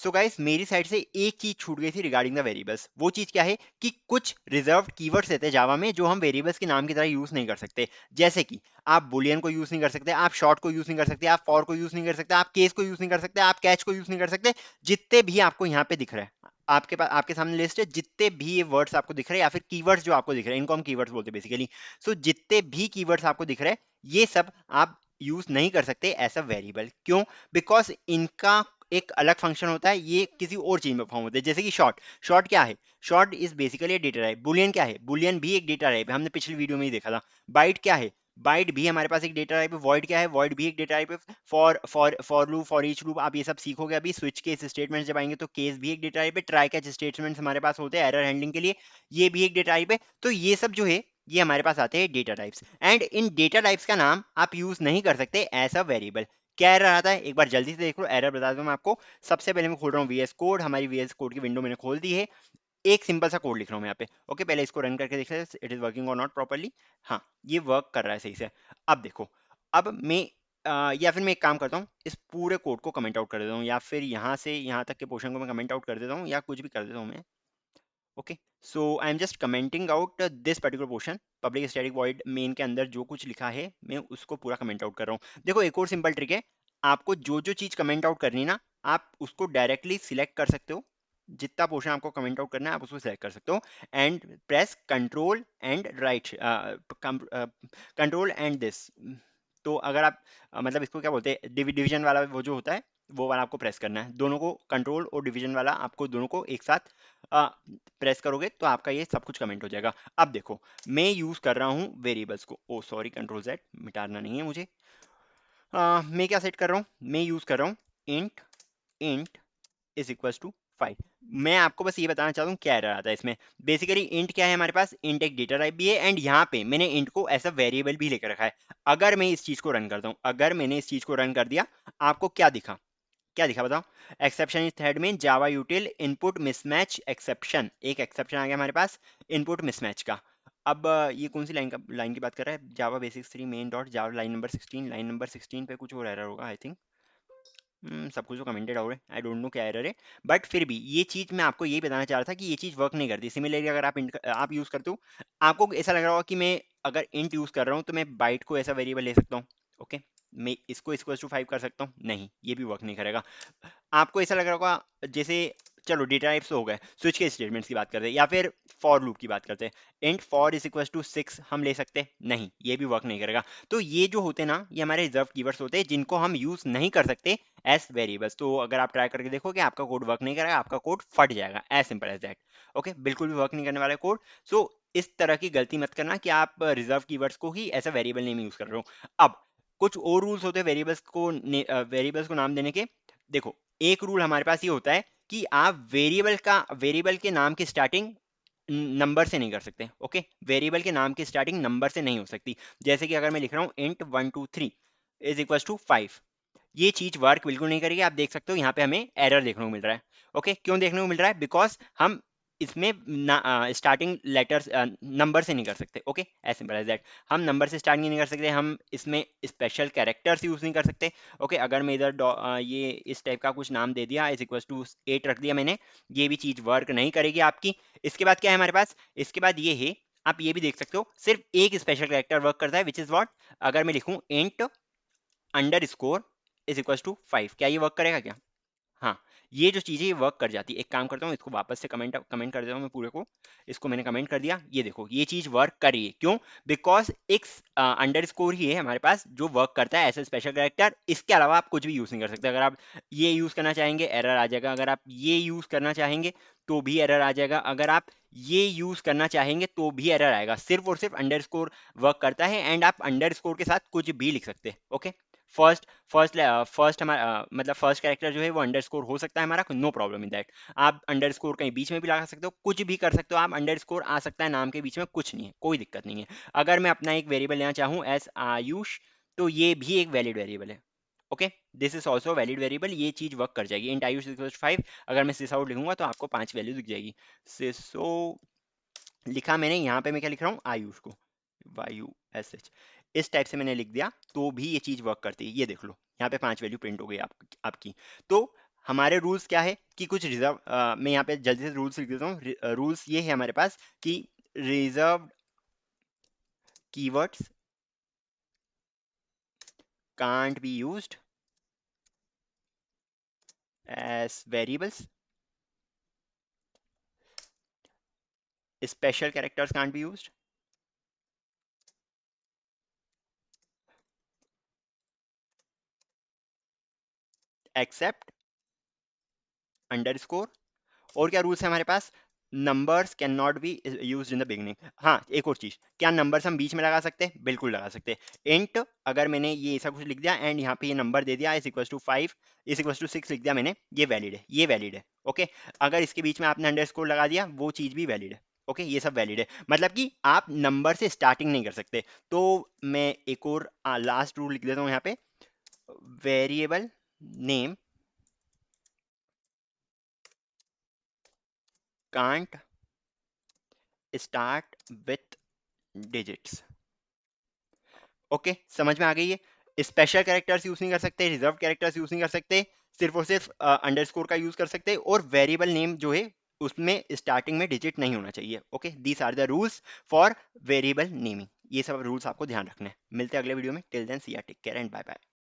So guys मेरी side से एक चीज छूट गई थी रिगार्डिंग द वेरिएबल्स। वो चीज क्या है कि कुछ रिजर्व्ड कीवर्ड्स रहते हैं जावा में जो हम वेरिएबल्स के नाम की तरह यूज नहीं कर सकते। जैसे कि आप बुलियन को यूज नहीं कर सकते, आप शॉर्ट को यूज नहीं कर सकते, आप फॉर को यूज नहीं कर सकते, आप केस को यूज नहीं कर सकते, आप कैच को यूज नहीं कर सकते। जितने भी आपको यहाँ पे दिख रहा है, आपके पास आपके सामने लिस्ट है, जितने भी ये वर्ड्स आपको दिख रहे हैं या फिर कीवर्ड्स जो आपको दिख रहे हैं, इनको हम कीवर्ड्स बोलते हैं बेसिकली। सो जितने भी कीवर्ड्स आपको दिख रहे हैं ये सब आप यूज नहीं कर सकते एज अ वेरिएबल। क्यों? बिकॉज इनका एक अलग फंक्शन होता है, ये किसी और चीज में परफॉर्म होता है। जैसे कि शॉर्ट, शॉर्ट क्या है? Short is basically data type. Boolean क्या है? बुलियन भी एक डेटा टाइप है, हमने पिछली वीडियो में ही देखा था। बाइट क्या है? बाइट भी हमारे पास एक डेटा टाइप है। वॉइड क्या है? वॉइड भी एक डेटा टाइप है। For loop, for each loop, आप ये सब सीखोगे अभी। स्विच केस स्टेटमेंट्स जब आएंगे तो केस भी एक डेटा टाइप है। ट्राई कैच स्टेटमेंट्स हमारे पास होते हैं एरर हैंडलिंग के लिए, ये भी एक डेटा टाइप है। तो ये सब जो है ये हमारे पास आते हैं data types, and in data types का नाम आप यूज नहीं कर सकते एज अ वेरिएबल। क्या एरर आता है एक बार जल्दी से देख लो, एरर बता दूं मैं आपको। सबसे पहले मैं खोल रहा हूँ वीएस कोड, हमारी वीएस कोड की विंडो मैंने खोल दी है। एक सिंपल सा कोड लिख रहा हूँ मैं यहाँ पे। ओके, पहले इसको रन करके देख लेते इट इज वर्किंग और नॉट प्रॉपर्ली। हाँ, ये वर्क कर रहा है सही से। अब देखो, अब मैं या फिर मैं एक काम करता हूँ, इस पूरे कोड को कमेंट आउट कर देता हूँ, या फिर यहाँ से यहाँ तक के पोर्शन को मैं कमेंट आउट कर देता हूँ, या कुछ भी कर देता हूँ मैं। Okay, so I am just commenting out this particular portion. Public static void main के अंदर जो कुछ लिखा है मैं उसको पूरा कमेंट आउट कर रहा हूँ। देखो एक और सिंपल ट्रिक है, आपको जो जो चीज कमेंट आउट करनी है ना, आप उसको डायरेक्टली सिलेक्ट कर सकते हो। जितना पोर्शन आपको कमेंट आउट करना है आप उसको सिलेक्ट कर सकते हो, and press control and right, control and this. तो अगर आप मतलब इसको क्या बोलते हैं, डिवीजन वाला वो जो होता है वो वाला आपको प्रेस करना है। दोनों को, कंट्रोल और डिवीजन वाला, आपको दोनों को एक साथ प्रेस करोगे तो आपका ये सब कुछ कमेंट हो जाएगा। अब देखो, मैं यूज कर रहा हूँ वेरिएबल्स को। ओ सॉरी, कंट्रोल जेड मिटाना नहीं है मुझे। मैं क्या सेट कर रहा हूँ? मैं यूज कर रहा हूँ int, int is equal to 5। मैं आपको बस ये बताना चाहता हूँ क्या एरर आता है इसमें। बेसिकली इंट क्या है हमारे पास? इंट एक डेटा टाइप भी है, एंड यहाँ पे मैंने इंट को ऐसा वेरिएबल भी लेकर रखा है। अगर मैं इस चीज को रन करता हूँ, अगर मैंने इस चीज को रन कर दिया, आपको क्या दिखा? क्या दिखा बताओ? एक्सेप्शन इज थ्रेड में जावा यूटिल इनपुट मिसमैच एक्सेप्शन, एक एक्सेप्शन आ गया हमारे पास इनपुट मिसमैच का। अब ये कौन सी लाइन की बात कर रहा है? Java basics 3 main dot Java line number 16। Line number 16 पे कुछ और एरर होगा आई थिंक। सब कुछ तो कमेंटेड आउट है, आई डोंट नो क्या एरर है। बट फिर भी ये चीज मैं आपको यही बताना चाह रहा था कि ये चीज वर्क नहीं करती। सिमिलरली अगर आप यूज करते हो, आपको ऐसा लग रहा होगा कि मैं अगर इंट यूज कर रहा हूँ तो मैं बाइट को ऐसा वेरिएबल ले सकता हूँ। ओके, मैं इसको इक्वल टू 5 कर सकता हूँ, नहीं ये भी वर्क नहीं करेगा। आपको ऐसा लग रहा होगा जैसे, चलो डेटा टाइप्स तो हो गए, स्विच के स्टेटमेंट्स की बात करते हैं या फिर फॉर लूप की बात करते हैं। Int four is equal to 6 हम ले सकते हैं, नहीं ये भी वर्क नहीं करेगा। तो ये जो होते हैं ना, ये हमारे रिजर्व कीवर्ड्स होते हैं जिनको हम यूज नहीं कर सकते एज वेरिएबल्स। तो अगर आप ट्राई करके देखोगे आपका कोड वर्क नहीं करेगा, आपका कोड फट जाएगा, as simple as that. Okay, बिल्कुल भी वर्क नहीं करने वाला कोड। सो इस तरह की गलती मत करना कि आप रिजर्व कीवर्ड्स को ही ऐसा वेरिएबल नेम यूज कर रहे हो। अब कुछ और रूल्स होते हैं वेरिएबल्स को नाम देने के। देखो, एक रूल हमारे पास ये होता है कि आप वेरिएबल के नाम की स्टार्टिंग नंबर से नहीं कर सकते। ओके, वेरिएबल के नाम की स्टार्टिंग नंबर से नहीं हो सकती। जैसे कि अगर मैं लिख रहा हूँ इंट 123 इज इक्वल टू 5, ये चीज वर्क बिल्कुल नहीं करेगी। आप देख सकते हो यहाँ पे हमें एरर देखने को मिल रहा है। ओके, क्यों देखने को मिल रहा है? बिकॉज हम इसमें स्टार्टिंग लेटर्स नंबर से नहीं कर सकते। Okay, as simple as that. हम नंबर से स्टार्ट नहीं कर सकते, हम इसमें स्पेशल कैरेक्टर्स यूज नहीं कर सकते। ओके, अगर मैं इधर ये इस टाइप का कुछ नाम दे दिया, इज इक्वल टू 8 रख दिया मैंने, ये भी चीज वर्क नहीं करेगी आपकी। इसके बाद क्या है हमारे पास? इसके बाद ये है, आप ये भी देख सकते हो, सिर्फ एक स्पेशल कैरेक्टर वर्क करता है, विच इज वॉट? अगर मैं लिखूं int underscore is equal to 5, क्या ये वर्क करेगा क्या? हाँ, ये जो चीज़ है ये वर्क कर जाती है। एक काम करता हूँ, इसको वापस से कमेंट कमेंट कर देता हूँ मैं पूरे को। इसको मैंने कमेंट कर दिया, ये देखो ये चीज़ वर्क कर रही है। क्यों? बिकॉज एक अंडर स्कोर ही है हमारे पास जो वर्क करता है ऐसे स्पेशल कैरेक्टर। इसके अलावा आप कुछ भी यूज़ नहीं कर सकते। अगर आप ये यूज़ करना चाहेंगे एरर आ जाएगा, अगर आप ये यूज़ करना चाहेंगे तो भी एरर आ जाएगा, अगर आप ये यूज़ करना चाहेंगे तो भी एरर आएगा। सिर्फ और सिर्फ अंडर स्कोर वर्क करता है, एंड आप अंडर स्कोर के साथ कुछ भी लिख सकते हैं। ओके, फर्स्ट फर्स्ट हमारा मतलब फर्स्ट कैरेक्टर जो है वो अंडरस्कोर हो सकता है हमारा, नो प्रॉब्लम इन दैट। आप अंडरस्कोर कहीं बीच में भी लगा सकते हो, कुछ भी कर सकते हो आप। अंडरस्कोर आ सकता है नाम के बीच में, कुछ नहीं है, कोई दिक्कत नहीं है। अगर मैं अपना एक वेरिएबल लेना चाहूँ एस आयुष, तो ये भी एक वैलिड वेरिएबल है। Okay, this is also valid variable, ये चीज वर्क कर जाएगी। इंट आयुष 5, अगर मैं सिस आउट लिखूंगा तो आपको 5 वैल्यू दिख जाएगी। सिसो लिखा मैंने, यहाँ पे मैं क्या लिख रहा हूँ? आयुष को YUSH इस टाइप से मैंने लिख दिया तो भी ये चीज वर्क करती है। ये देख लो यहाँ पे 5 वैल्यू प्रिंट हो गई आपकी। तो हमारे रूल्स क्या है कि कुछ रिजर्व, मैं यहाँ पे जल्दी से रूल्स लिख देता हूँ। रूल्स ये है हमारे पास कि reserve keywords can't be used as variables, special characters can't be used except underscore। और क्या रूल्स है हमारे पास? Numbers can not be use in the beginning. हाँ, एक और चीज, क्या नंबर्स हम बीच में लगा सकते हैं? बिल्कुल लगा सकते हैं। इंट, अगर मैंने ये ऐसा कुछ लिख दिया एंड यहाँ पे ये नंबर दे दिया is equal to 5, is equal to 6 लिख दिया मैंने, ये वैलिड है, ये वैलिड है। ओके, अगर इसके बीच में आपने अंडरस्कोर लगा दिया वो चीज भी वैलिड है। ओके, ये सब वैलिड है, मतलब कि आप नंबर से स्टार्टिंग नहीं कर सकते। तो मैं एक और लास्ट रूल लिख देता हूँ यहाँ पे, variable name can't start with digits. Okay, समझ में आ गई है? स्पेशल कैरेक्टर्स यूज नहीं कर सकते, रिजर्व कैरेक्टर्स यूज नहीं कर सकते, सिर्फ और सिर्फ अंडरस्कोर का यूज कर सकते, और वेरिएबल नेम जो है उसमें स्टार्टिंग में डिजिट नहीं होना चाहिए। Okay, these are the rules for variable naming. ये सब रूल्स आपको ध्यान रखना है। मिलते हैं अगले वीडियो में। Till then see ya, take care and bye bye.